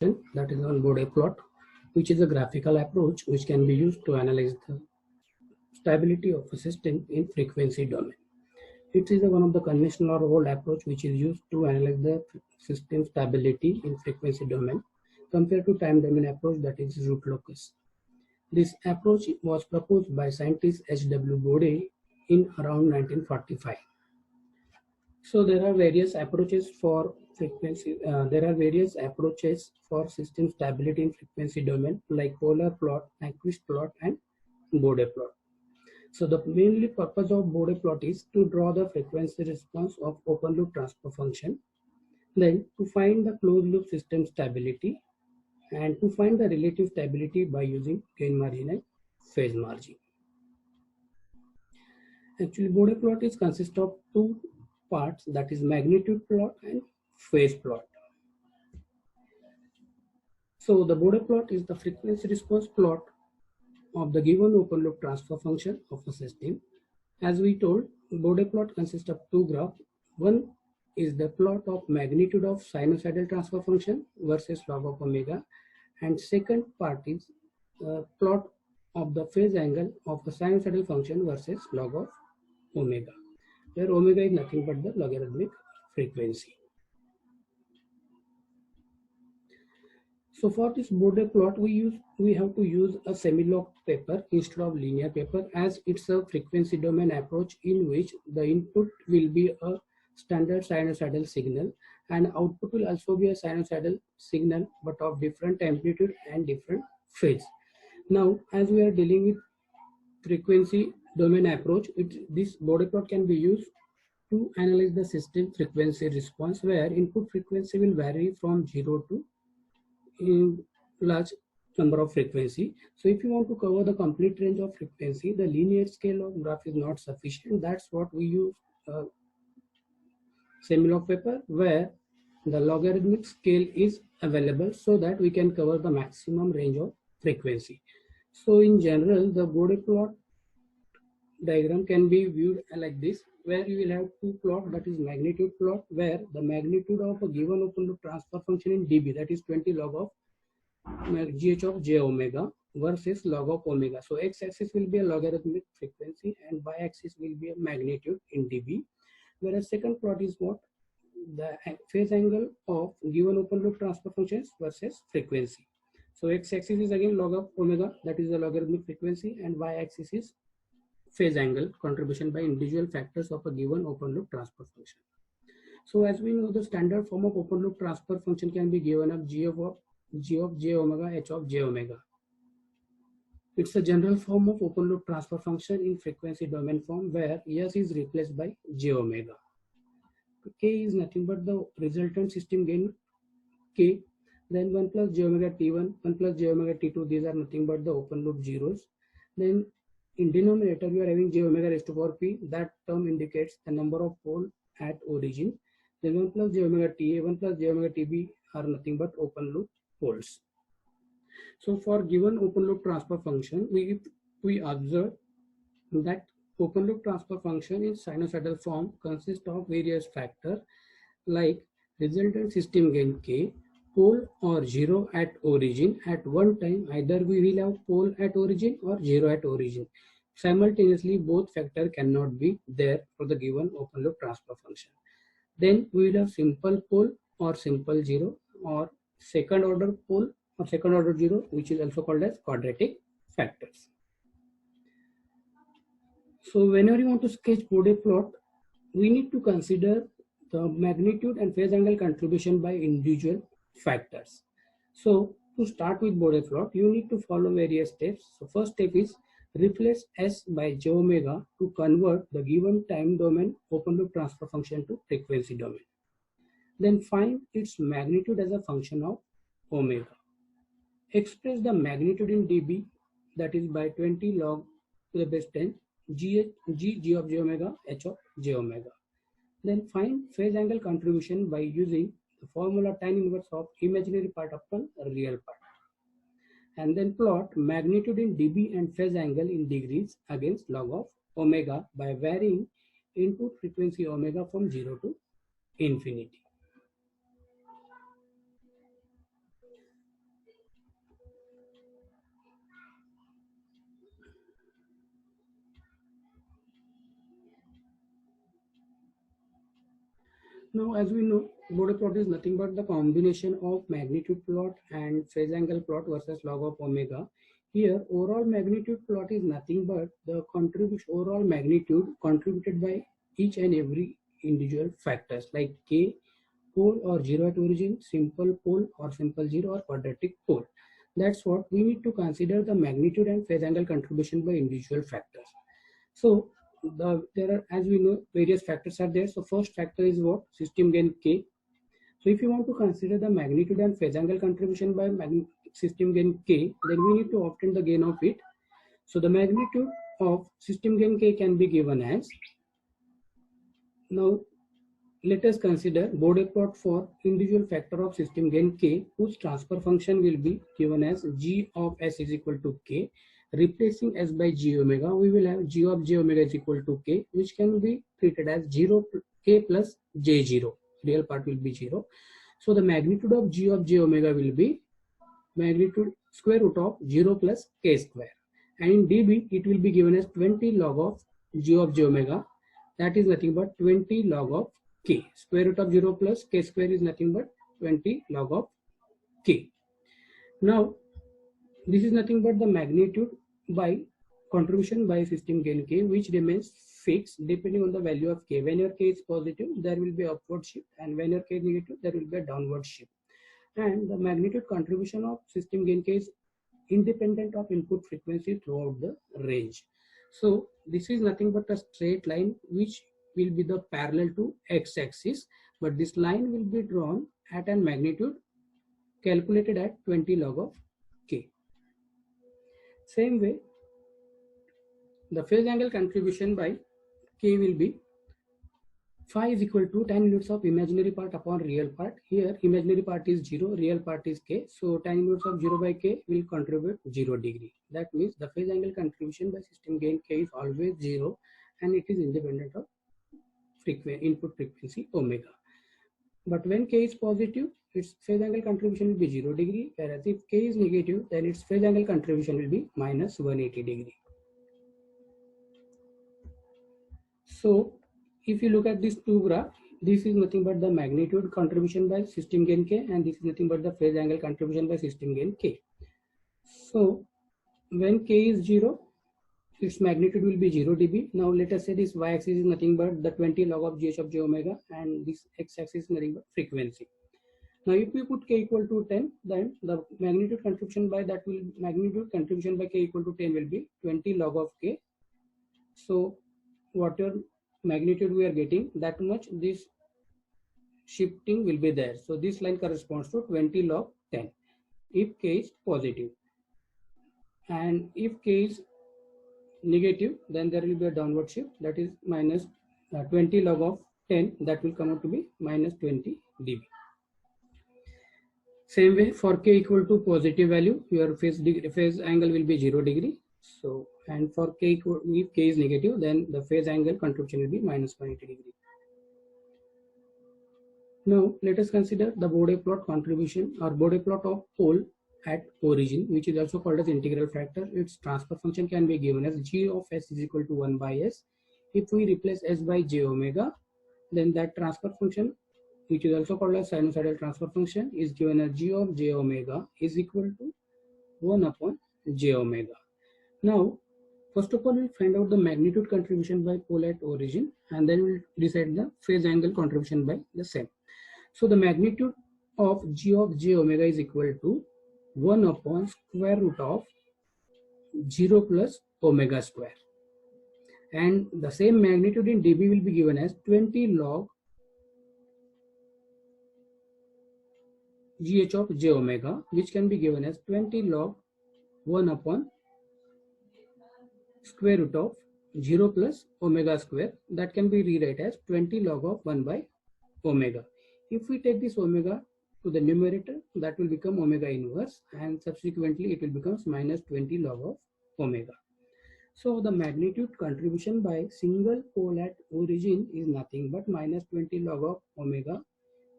that is on Bode plot, which is a graphical approach which can be used to analyze the stability of a system in frequency domain. It is one of the conventional or old approach which is used to analyze the system stability in frequency domain compared to time domain approach, that is root locus. This approach was proposed by scientist H.W. Bode in around 1945. So there are various approaches for frequency. There are various approaches for system stability in frequency domain, like polar plot, Nyquist plot, and Bode plot. So the mainly purpose of Bode plot is to draw the frequency response of open loop transfer function, then to find the closed loop system stability, and to find the relative stability by using gain margin and phase margin. Actually, Bode plot is consist of two parts, that is magnitude plot and phase plot. So the Bode plot is the frequency response plot of the given open loop transfer function of a system. As we told, Bode plot consists of two graphs. One is the plot of magnitude of sinusoidal transfer function versus log of omega, and second part is plot of the phase angle of the sinusoidal function versus log of omega, where omega is nothing but the logarithmic frequency. So for this Bode plot, we have to use a semi-log paper instead of linear paper, as it's a frequency domain approach in which the input will be a standard sinusoidal signal and output will also be a sinusoidal signal but of different amplitude and different phase. Now, as we are dealing with frequency domain approach, this Bode plot can be used to analyze the system frequency response, where input frequency will vary from 0 to large number of frequency. So if you want to cover the complete range of frequency, the linear scale of graph is not sufficient. That's what we use semi-log paper, where the logarithmic scale is available so that we can cover the maximum range of frequency. So in general, the Bode plot diagram can be viewed like this, where you will have two plots, that is magnitude plot, where the magnitude of a given open loop transfer function in dB, that is 20 log of gh of j omega versus log of omega. So x-axis will be a logarithmic frequency and y-axis will be a magnitude in dB. Whereas second plot is what? The phase angle of given open loop transfer functions versus frequency. So x-axis is again log of omega, that is the logarithmic frequency, and y-axis is phase angle contribution by individual factors of a given open loop transfer function. So as we know, the standard form of open loop transfer function can be given as g of j omega h of j omega. It's a general form of open loop transfer function in frequency domain form, where s is replaced by j omega. K is nothing but the resultant system gain k, then 1 plus j omega t1, 1 plus j omega t2, these are nothing but the open loop zeros. Then in denominator, we are having j omega raised to power p. That term indicates the number of poles at origin. Then 1 plus j omega ta, 1 plus j omega tb are nothing but open loop poles. So for given open loop transfer function, we observe that open loop transfer function in sinusoidal form consists of various factors like resultant system gain k, pole or zero at origin. At one time, either we will have pole at origin or zero at origin. Simultaneously, both factors cannot be there for the given open loop transfer function. Then we will have simple pole or simple zero, or second order pole or second order zero, which is also called as quadratic factors. So whenever you want to sketch Bode plot, we need to consider the magnitude and phase angle contribution by individual factors. So to start with Bode plot, you need to follow various steps. So first step is replace s by j omega to convert the given time domain open loop transfer function to frequency domain. Then find its magnitude as a function of omega. Express the magnitude in dB, that is by 20 log to the base 10 g of j omega h of j omega. Then find phase angle contribution by using the formula tan inverse of imaginary part upon real part. And then plot magnitude in dB and phase angle in degrees against log of omega by varying input frequency omega from 0 to infinity. Now, as we know, Bode plot is nothing but the combination of magnitude plot and phase angle plot versus log of omega. Here, overall magnitude plot is nothing but the overall magnitude contributed by each and every individual factors like k, pole or zero at origin, simple pole or simple zero, or quadratic pole. That's what we need to consider the magnitude and phase angle contribution by individual factors. So there are, as we know, various factors are there. So first factor is what? System gain K. So if you want to consider the magnitude and phase angle contribution by system gain K, then we need to obtain the gain of it. So the magnitude of system gain K can be given as, now let us consider Bode plot for individual factor of system gain K, whose transfer function will be given as G of S is equal to K. Replacing S by G omega, we will have G of J omega is equal to K, which can be treated as 0 K plus J0. Real part will be 0. So the magnitude of G of J omega will be magnitude square root of 0 plus K square. And in dB, it will be given as 20 log of G of J omega. That is nothing but 20 log of K. Square root of 0 plus K square is nothing but 20 log of K. Now, this is nothing but the magnitude by contribution by system gain K, which remains fixed depending on the value of K. When your K is positive, there will be upward shift, and when your K is negative, there will be a downward shift. And the magnitude contribution of system gain K is independent of input frequency throughout the range. So this is nothing but a straight line which will be the parallel to x-axis, but this line will be drawn at a magnitude calculated at 20 log of K. Same way, the phase angle contribution by K will be phi is equal to tan inverse of imaginary part upon real part. Here imaginary part is 0, real part is K. So tan inverse of 0 by K will contribute 0 degree. That means the phase angle contribution by system gain K is always 0, and it is independent of input frequency omega. But when K is positive, its phase angle contribution will be 0 degree, whereas if K is negative, then its phase angle contribution will be minus 180 degree. So if you look at these two graphs, this is nothing but the magnitude contribution by system gain K, and this is nothing but the phase angle contribution by system gain K. So when K is 0, its magnitude will be 0 dB. Now let us say this y-axis is nothing but the 20 log of GH of J omega, and this x-axis is nothing but frequency. Now if we put K equal to 10, then the magnitude contribution by K equal to 10 will be 20 log of K. So whatever magnitude we are getting, that much this shifting will be there. So this line corresponds to 20 log 10 if K is positive. And if K is negative, then there will be a downward shift, that is minus 20 log of 10, that will come out to be minus 20 dB. Same way, for K equal to positive value, your phase angle will be 0 degree. So, and for K if K is negative, then the phase angle contribution will be minus 180 degree. Now let us consider the Bode plot contribution or Bode plot of pole at origin, which is also called as integral factor. Its transfer function can be given as G of S is equal to 1 by S. If we replace S by J omega, then that transfer function, which is also called as sinusoidal transfer function, is given as G of J omega is equal to 1 upon J omega. Now, first of all, we'll find out the magnitude contribution by pole at origin, and then we'll decide the phase angle contribution by the same. So the magnitude of G of J omega is equal to 1 upon square root of 0 plus omega square. And the same magnitude in dB will be given as 20 log GH of J omega, which can be given as 20 log 1 upon square root of 0 plus omega square. That can be rewrite as 20 log of 1 by omega. If we take this omega to the numerator, that will become omega inverse, and subsequently it will become minus 20 log of omega. So the magnitude contribution by single pole at origin is nothing but minus 20 log of omega,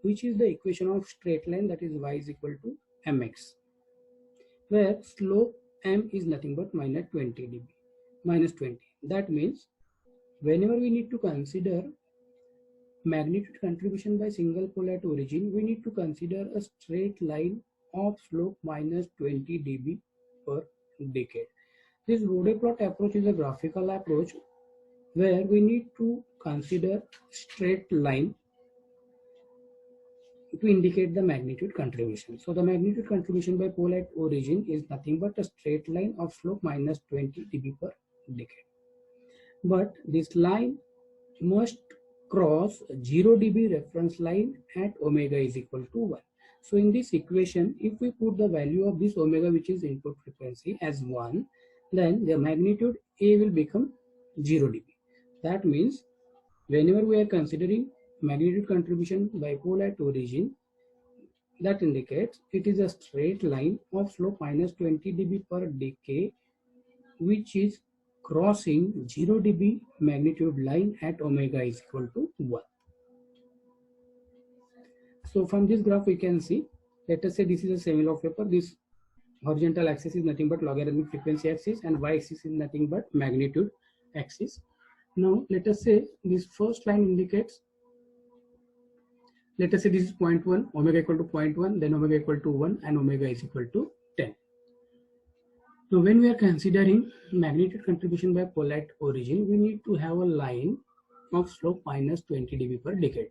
which is the equation of straight line, that is y is equal to mx, where slope m is nothing but minus 20 dB. That means whenever we need to consider magnitude contribution by single pole at origin, we need to consider a straight line of slope minus 20 dB per decade. This Bode plot approach is a graphical approach where we need to consider straight line to indicate the magnitude contribution. So the magnitude contribution by pole at origin is nothing but a straight line of slope minus 20 dB per decade. But this line must cross 0 dB reference line at omega is equal to 1. So in this equation, if we put the value of this omega, which is input frequency, as 1, then the magnitude A will become 0 dB. That means whenever we are considering magnitude contribution by pole at origin, that indicates it is a straight line of slope minus 20 dB per decade, which is crossing 0 dB magnitude line at omega is equal to 1. So from this graph we can see, let us say this is a semi-log paper. This horizontal axis is nothing but logarithmic frequency axis and y-axis is nothing but magnitude axis. Now let us say this first line indicates, let us say this is 0.1, omega equal to 0.1, then omega equal to 1 and omega is equal to 10. Now when we are considering magnitude contribution by pole at origin, we need to have a line of slope minus 20 dB per decade.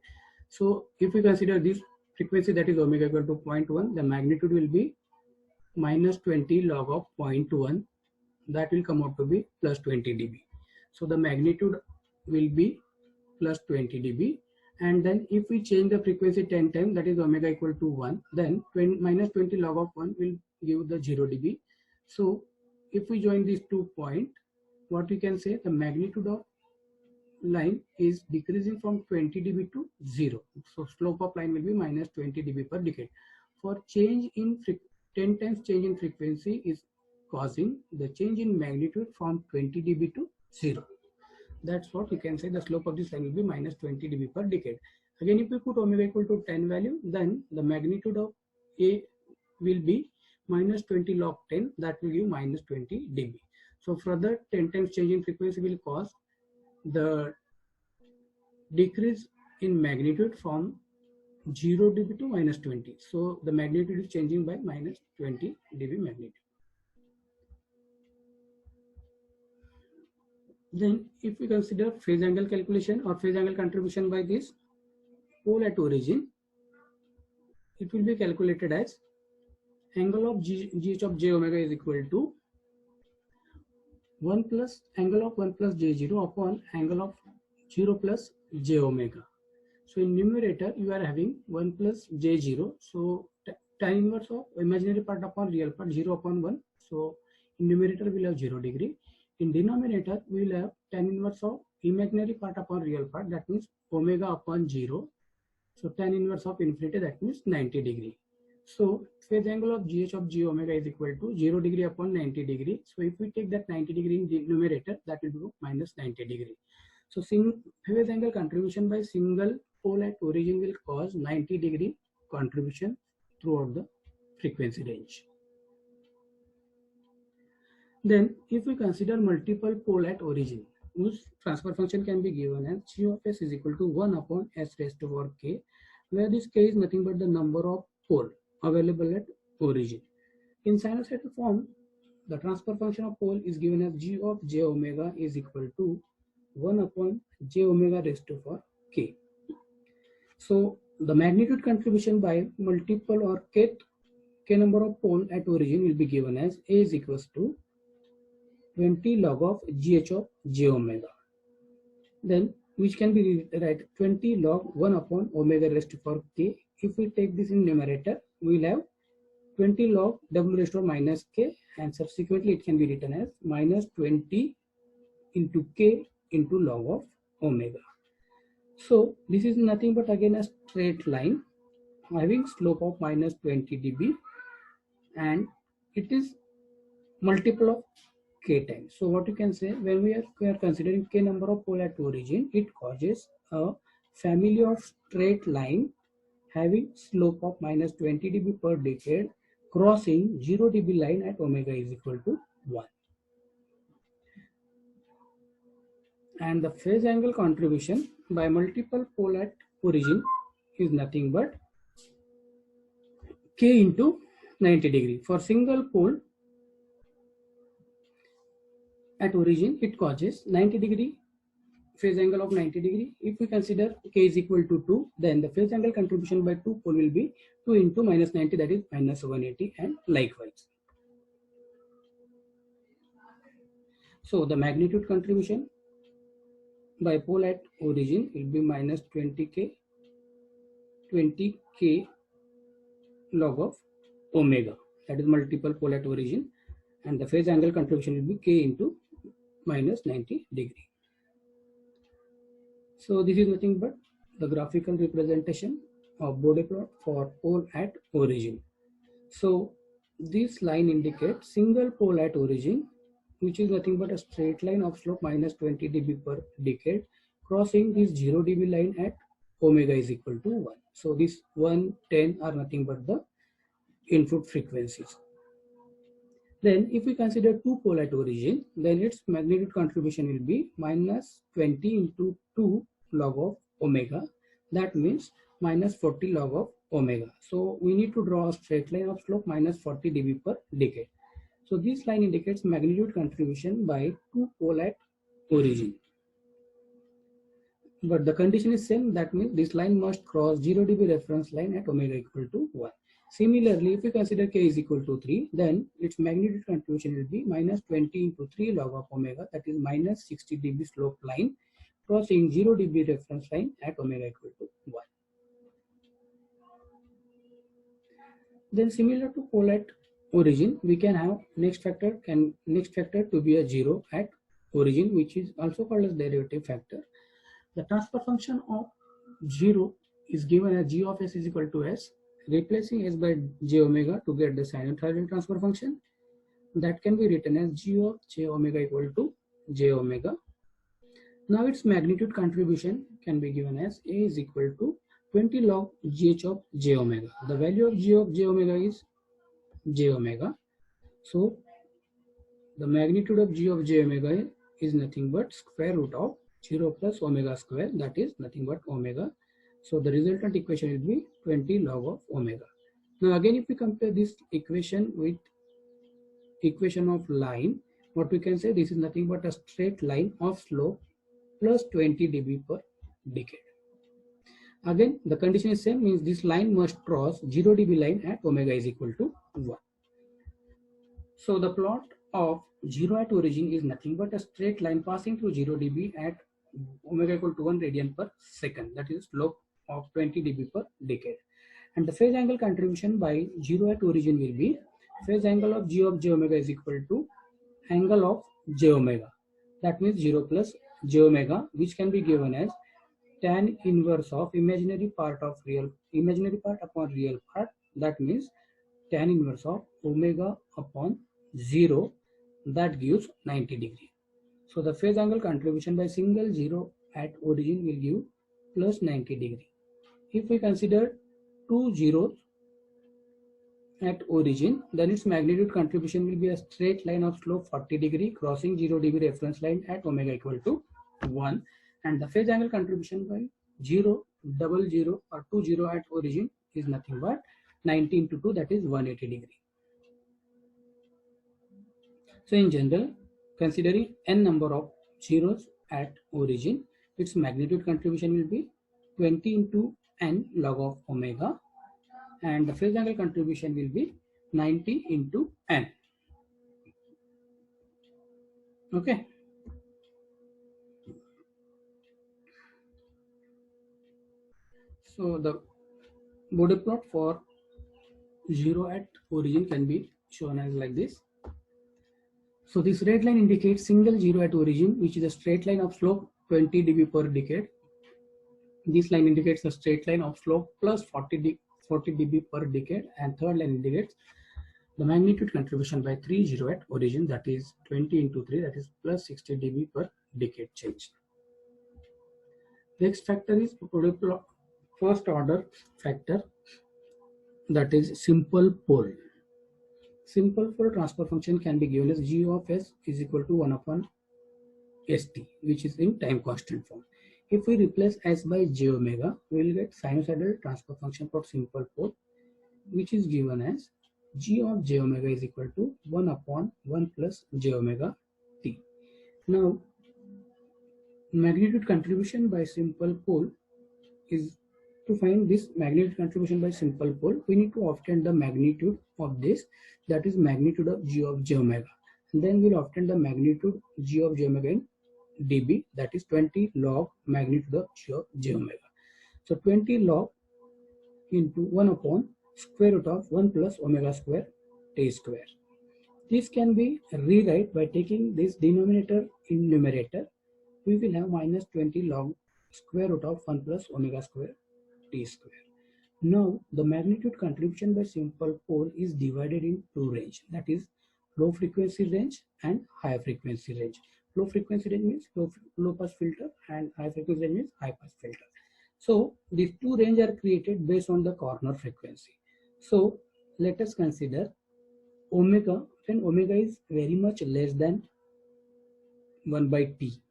So if we consider this frequency, that is omega equal to 0.1, the magnitude will be minus 20 log of 0.1, that will come out to be plus 20 dB. So the magnitude will be plus 20 dB, and then if we change the frequency 10 times, that is omega equal to 1, then minus 20 log of 1 will give the 0 dB. So if we join these 2 points, what we can say, the magnitude of line is decreasing from 20 dB to 0. So slope of line will be minus 20 dB per decade. For change in 10 times change in frequency is causing the change in magnitude from 20 dB to 0. That's what you can say, the slope of this line will be minus 20 dB per decade. Again, if we put omega equal to 10 value, then the magnitude of A will be minus 20 log 10, that will give minus 20 dB. So further 10 times change in frequency will cause the decrease in magnitude from 0 dB to minus 20. So the magnitude is changing by minus 20 dB magnitude. Then if we consider phase angle calculation or phase angle contribution by this pole at origin, it will be calculated as angle of GH of j omega is equal to 1 plus angle of 1 plus j0 upon angle of 0 plus j omega. So in numerator you are having 1 plus j0, so tan inverse of imaginary part upon real part, 0 upon 1. So in numerator we will have 0 degree. In denominator we will have tan inverse of imaginary part upon real part, that means omega upon 0. So tan inverse of infinity, that means 90 degree. So phase angle of GH of j omega is equal to 0 degree upon 90 degree. So if we take that 90 degree in the numerator, that will be minus 90 degree. So phase angle contribution by single pole at origin will cause 90 degree contribution throughout the frequency range. Then if we consider multiple pole at origin, whose transfer function can be given as g of s is equal to 1 upon s raised to power k, where this k is nothing but the number of pole available at origin. In sinusoidal form, the transfer function of pole is given as g of j omega is equal to 1 upon j omega raised to power k. So the magnitude contribution by multiple or k number of pole at origin will be given as a is equals to 20 log of gh of j omega, then which can be written 20 log 1 upon omega raised to power k. If we take this in numerator, we will have 20 log w raised to power minus k, and subsequently it can be written as minus 20 into k into log of omega. So this is nothing but again a straight line having slope of minus 20 dB, and it is multiple of k times. So what you can say, when we are considering k number of pole at origin, it causes a family of straight line having slope of minus 20 dB per decade crossing 0 dB line at omega is equal to 1. And the phase angle contribution by multiple pole at origin is nothing but k into 90 degree. For single pole at origin, it causes 90 degree phase angle of 90 degree. If we consider k is equal to 2, then the phase angle contribution by two pole will be 2 into minus 90, that is minus 180, and likewise. So the magnitude contribution by pole at origin will be minus 20k log of omega, that is multiple pole at origin, and the phase angle contribution will be k into minus 90 degree. So this is nothing but the graphical representation of Bode plot for pole at origin. So this line indicates single pole at origin, which is nothing but a straight line of slope minus 20 dB per decade, crossing this 0 dB line at omega is equal to 1. So this 1, 10 are nothing but the input frequencies. Then if we consider two pole at origin, then its magnitude contribution will be minus 20 into 2 log of omega. That means minus 40 log of omega. So we need to draw a straight line of slope minus 40 dB per decade. So this line indicates magnitude contribution by two pole at origin. But the condition is same, that means this line must cross 0 dB reference line at omega equal to 1. Similarly, if we consider k is equal to 3, then its magnitude contribution will be minus 20 into 3 log of omega, that is minus 60 dB slope line crossing 0 dB reference line at omega equal to 1. Then similar to pole at origin, we can have next factor to be a 0 at origin, which is also called as derivative factor. The transfer function of 0 is given as g of s is equal to s, replacing s by j omega to get the sinusoidal transfer function. That can be written as g of j omega equal to j omega. Now its magnitude contribution can be given as a is equal to 20 log gh of j omega. The value of g of j omega is j omega. So the magnitude of g of j omega is nothing but square root of 0 plus omega square, that is nothing but omega. So the resultant equation will be 20 log of omega. Now again, if we compare this equation with equation of line, what we can say, this is nothing but a straight line of slope plus 20 dB per decade. Again, the condition is same, means this line must cross 0 dB line at omega is equal to 1. So the plot of 0 at origin is nothing but a straight line passing through 0 dB at omega equal to 1 radian per second, that is slope of 20 dB per decade. And the phase angle contribution by 0 at origin will be phase angle of g of j omega is equal to angle of j omega. That means 0 plus j omega, which can be given as tan inverse of imaginary part upon real part. That means tan inverse of omega upon 0, that gives 90 degree. So the phase angle contribution by single 0 at origin will give plus 90 degree. If we consider two zeros at origin, then its magnitude contribution will be a straight line of slope 40 degree crossing 0 dB reference line at omega equal to 1. And the phase angle contribution by 0, double 0 or 2 0 at origin is nothing but 90 into 2, that is 180 degree. So in general, considering n number of zeros at origin, its magnitude contribution will be 20 into n log of omega, and the phase angle contribution will be 90 into n. Okay. So the Bode plot for 0 at origin can be shown as like this. So this red line indicates single 0 at origin, which is a straight line of slope 20 dB per decade. This line indicates a straight line of slope plus 40 dB per decade, and third line indicates the magnitude contribution by 3 0 at origin, that is 20 into 3, that is plus 60 dB per decade change. Next factor is first order factor, that is simple pole. Simple pole transfer function can be given as g of s is equal to 1 upon st, which is in time constant form. If we replace s by j omega, we will get sinusoidal transfer function for simple pole, which is given as g of j omega is equal to 1 upon 1 plus j omega t. Now, magnitude contribution by simple pole is, to find this magnitude contribution by simple pole, we need to obtain the magnitude of this, that is magnitude of g of j omega. And then we'll obtain the magnitude g of j omega in dB, that is 20 log magnitude of g of j omega. So 20 log into 1 upon square root of 1 plus omega square t square. This can be rewrite by taking this denominator in numerator. We will have minus 20 log square root of 1 plus omega square t square. Now the magnitude contribution by simple pole is divided in two range, that is low frequency range and high frequency range. Low frequency range means low pass filter, and high frequency range means high pass filter. So these two ranges are created based on the corner frequency. So let us consider omega, when omega is very much less than 1 by t.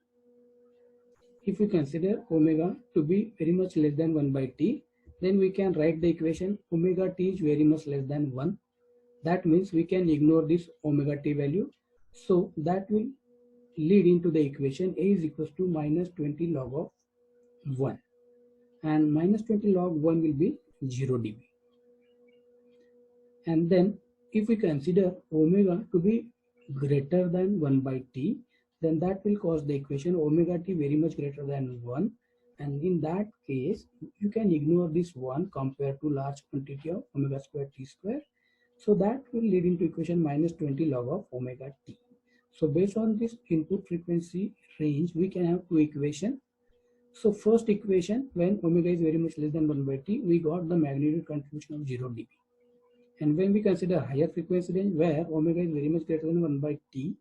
If we consider omega to be very much less than 1 by t, then we can write the equation omega t is very much less than 1. That means we can ignore this omega t value. So that will lead into the equation a is equals to minus 20 log of 1. And minus 20 log 1 will be 0 dB. And then if we consider omega to be greater than 1 by t, then that will cause the equation omega t very much greater than 1. And in that case, you can ignore this 1 compared to large quantity of omega square t square. So that will lead into equation minus 20 log of omega t. So based on this input frequency range, we can have two equations. So first equation, when omega is very much less than 1 by t, we got the magnitude contribution of 0 dB. And when we consider higher frequency range where omega is very much greater than 1 by t,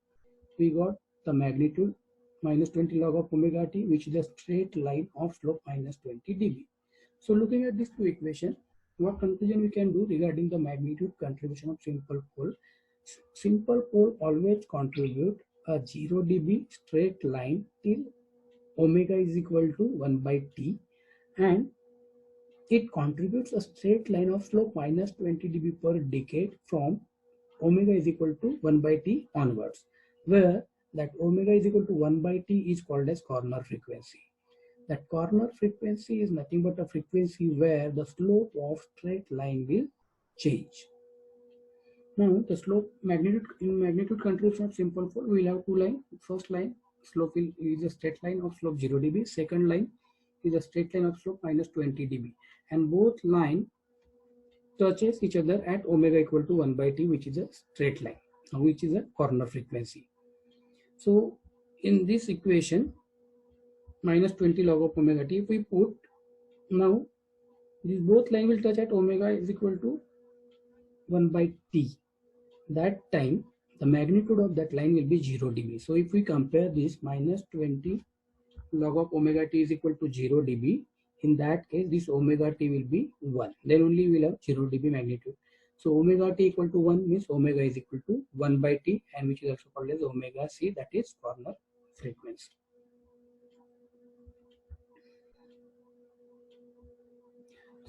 we got the magnitude minus 20 log of omega t, which is a straight line of slope minus 20 dB. So looking at these two equations, what conclusion we can do regarding the magnitude contribution of simple pole? Simple pole always contribute a 0 dB straight line till omega is equal to 1 by t, and it contributes a straight line of slope minus 20 dB per decade from omega is equal to 1 by t onwards, where that omega is equal to 1 by t is called as corner frequency. That corner frequency is nothing but a frequency where the slope of straight line will change. Now the slope magnitude contribution of simple pole, we will have two lines. First line slope is a straight line of slope 0 dB. Second line is a straight line of slope minus 20 dB. And both line touches each other at omega equal to 1 by t, which is a straight line, which is a corner frequency. So in this equation, minus 20 log of omega t, if we put, now these both line will touch at omega is equal to 1 by t. That time the magnitude of that line will be 0 dB. So if we compare this, minus 20 log of omega t is equal to 0 dB, in that case this omega t will be 1. Then only we will have 0 dB magnitude. So omega t equal to 1 means omega is equal to 1 by t, and which is also called as omega c, that is corner frequency.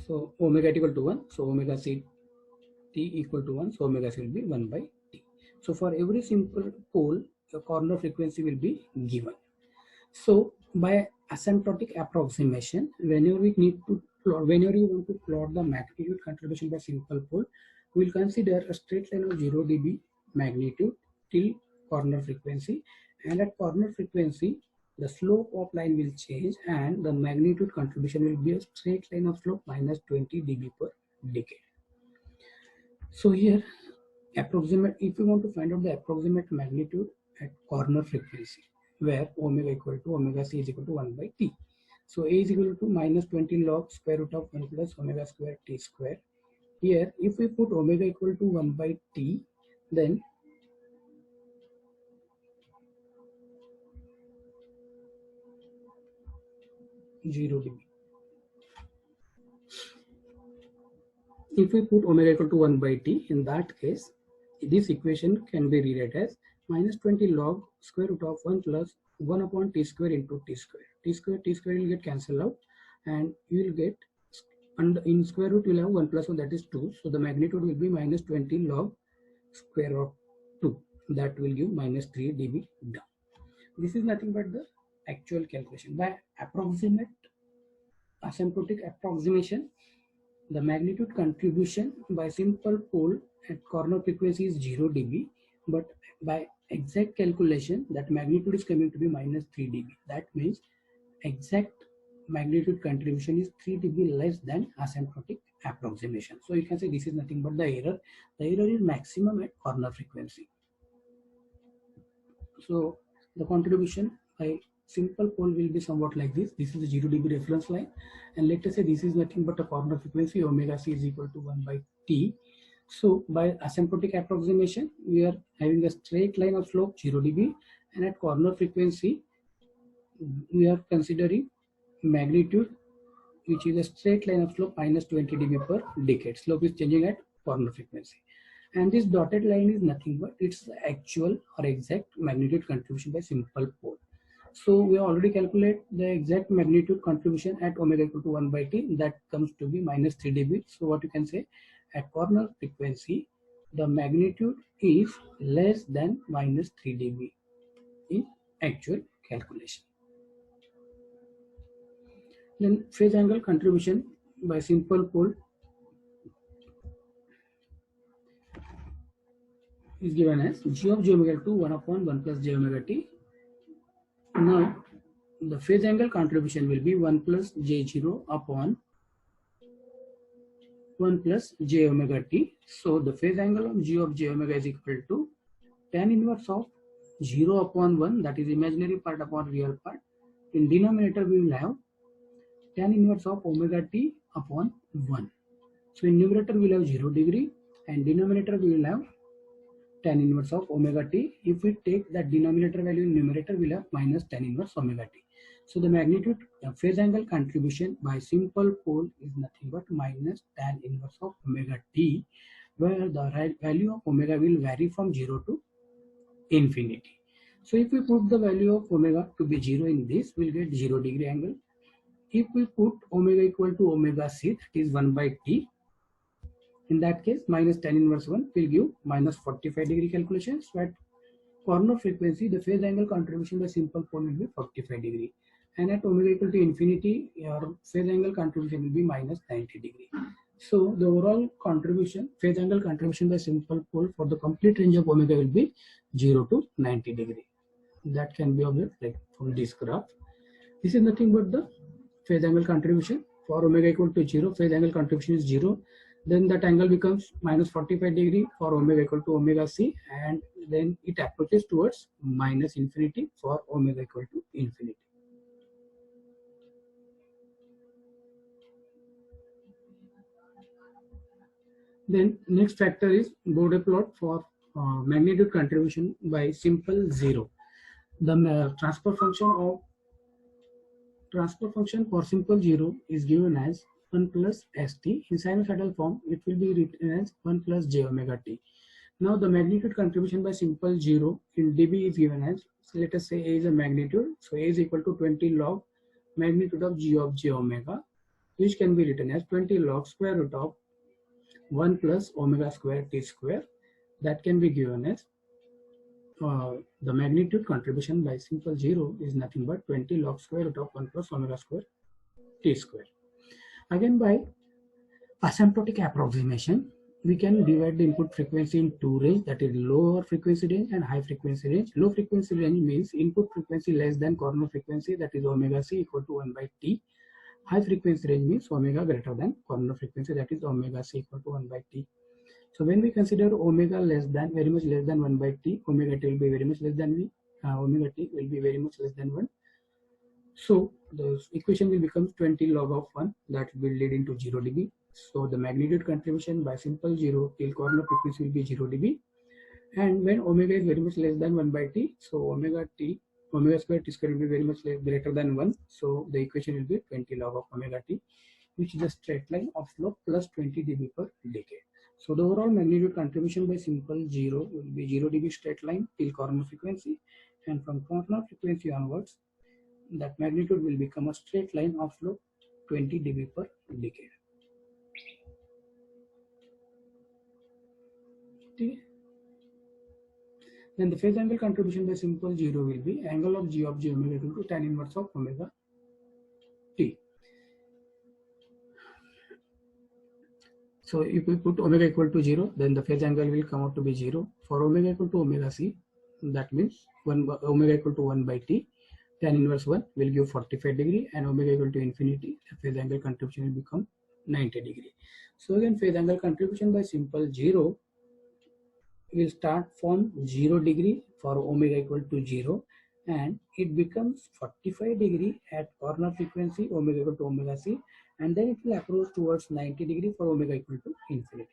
So omega t equal to 1, so omega c t equal to 1, so omega c will be 1 by t. So for every simple pole, the corner frequency will be given. So by asymptotic approximation, whenever we need to plot, whenever you want to plot the magnitude contribution by simple pole, we will consider a straight line of 0 dB magnitude till corner frequency, and at corner frequency the slope of line will change and the magnitude contribution will be a straight line of slope minus 20 dB per decade. So here approximate, if you want to find out the approximate magnitude at corner frequency where omega equal to omega c is equal to 1 by t. So a is equal to minus 20 log square root of 1 plus omega square t square. Here if we put omega equal to 1 by t, then zero dB. If we put omega equal to 1 by t, in that case this equation can be rewritten as minus 20 log square root of 1 plus 1 upon t square into t square. T square will get cancelled out, and you will get, and in square root you will have 1 plus 1, that is 2. So the magnitude will be minus 20 log square of 2. That will give minus 3 dB down. This is nothing but the actual calculation. By approximate asymptotic approximation, the magnitude contribution by simple pole at corner frequency is 0 dB, but by exact calculation, that magnitude is coming to be minus 3 dB. That means exact magnitude contribution is 3 dB less than asymptotic approximation. So you can say this is nothing but the error. The error is maximum at corner frequency. So the contribution by simple pole will be somewhat like this. This is the 0 dB reference line, and let us say this is nothing but a corner frequency, omega c is equal to 1 by t. So by asymptotic approximation, we are having a straight line of slope 0 dB, and at corner frequency, we are considering magnitude, which is a straight line of slope minus 20 dB per decade. Slope is changing at corner frequency. And this dotted line is nothing but it's the actual or exact magnitude contribution by simple pole. So we already calculate the exact magnitude contribution at omega equal to 1 by t, that comes to be minus 3 dB. So what you can say, at corner frequency, the magnitude is less than minus 3 dB in actual calculation. Then phase angle contribution by simple pole is given as g of j omega to 1 upon 1 plus j omega t. Now the phase angle contribution will be 1 plus j0 upon 1 plus j omega t. So the phase angle of g of j omega is equal to tan inverse of 0 upon 1, that is imaginary part upon real part. In denominator we will have tan inverse of omega t upon 1. So in numerator we will have 0 degree, and denominator we will have tan inverse of omega t. If we take that denominator value in numerator, we will have minus tan inverse omega t. So the magnitude phase angle contribution by simple pole is nothing but minus tan inverse of omega t, where the value of omega will vary from 0 to infinity. So if we put the value of omega to be 0 in this, we will get 0 degree angle. If we put omega equal to omega c, that is 1 by t, in that case, minus tan inverse 1 will give minus 45 degree calculation. So at corner frequency, the phase angle contribution by simple pole will be 45 degree. And at omega equal to infinity, your phase angle contribution will be minus 90 degree. So the overall contribution, phase angle contribution by simple pole for the complete range of omega will be 0 to 90 degree. That can be observed like from this graph. This is nothing but the phase angle contribution. For omega equal to 0, phase angle contribution is 0. Then that angle becomes minus 45 degree for omega equal to omega c, and then it approaches towards minus infinity for omega equal to infinity. Then next factor is Bode plot for magnitude contribution by simple 0. The transfer function for simple 0 is given as 1 plus st. In sinusoidal form, it will be written as 1 plus j omega t. Now the magnitude contribution by simple 0 in dB is given as, so let us say A is a magnitude. So A is equal to 20 log magnitude of g of j omega, which can be written as 20 log square root of 1 plus omega square t square. That can be given as the magnitude contribution by simple 0 is nothing but 20 log square root of 1 plus omega square t square. Again, by asymptotic approximation, we can divide the input frequency in two range, that is lower frequency range and high frequency range. Low frequency range means input frequency less than corner frequency, that is omega c equal to 1 by t. High frequency range means omega greater than corner frequency, that is omega c equal to 1 by t. So when we consider omega less than, very much less than 1 by t, omega t will be very much less than v, omega t will be very much less than 1. So the equation will become 20 log of 1, that will lead into 0 dB. So the magnitude contribution by simple 0 till corner frequency will be 0 dB. And when omega is very much less than 1 by t, so omega square t square will be very much greater than 1. So the equation will be 20 log of omega t, which is a straight line of slope plus 20 dB per decade. So the overall magnitude contribution by simple 0 will be 0 dB straight line till corner frequency, and from corner frequency onwards, that magnitude will become a straight line of slope 20 dB per decade. Okay. Then the phase angle contribution by simple 0 will be angle of g omega equal to tan inverse of omega t. So if we put omega equal to 0, then the phase angle will come out to be 0. For omega equal to omega c, that means omega equal to 1 by t, tan inverse 1 will give 45 degree, and omega equal to infinity, the phase angle contribution will become 90 degree. So again, phase angle contribution by simple 0 will start from 0 degree for omega equal to 0, and it becomes 45 degree at corner frequency omega equal to omega c, and then it will approach towards 90 degree for omega equal to infinity.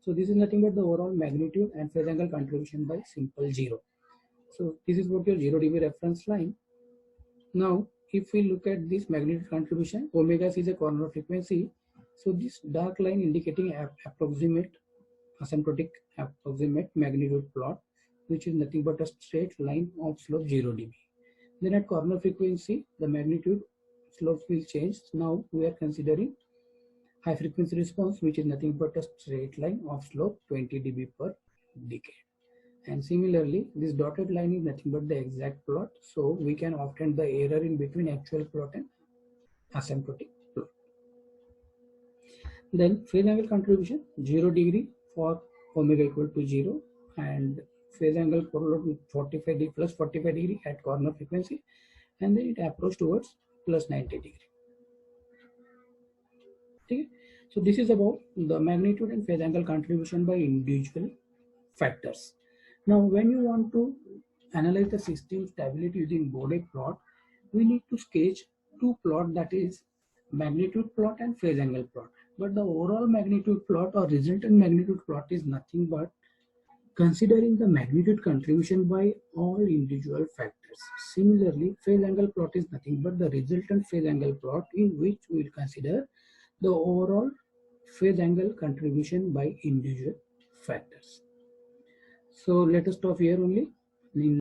So this is nothing but the overall magnitude and phase angle contribution by simple 0. So this is what your 0 dB reference line. Now if we look at this magnitude contribution, omega c is a corner frequency. So this dark line indicating approximate asymptotic approximate magnitude plot, which is nothing but a straight line of slope 0 dB. Then at corner frequency, the magnitude slopes will change. Now we are considering high frequency response, which is nothing but a straight line of slope 20 dB per decade. And similarly, this dotted line is nothing but the exact plot. So we can obtain the error in between actual plot and asymptotic plot. Then phase angle contribution 0 degree for omega equal to 0, and phase angle correlate with 45 degree plus 45 degree at corner frequency, and then it approach towards plus 90 degree. Okay. So this is about the magnitude and phase angle contribution by individual factors. Now when you want to analyze the system stability using Bode plot, we need to sketch two plots, that is magnitude plot and phase angle plot. But the overall magnitude plot or resultant magnitude plot is nothing but considering the magnitude contribution by all individual factors. Similarly, phase angle plot is nothing but the resultant phase angle plot, in which we will consider the overall phase angle contribution by individual factors. So let us stop here only.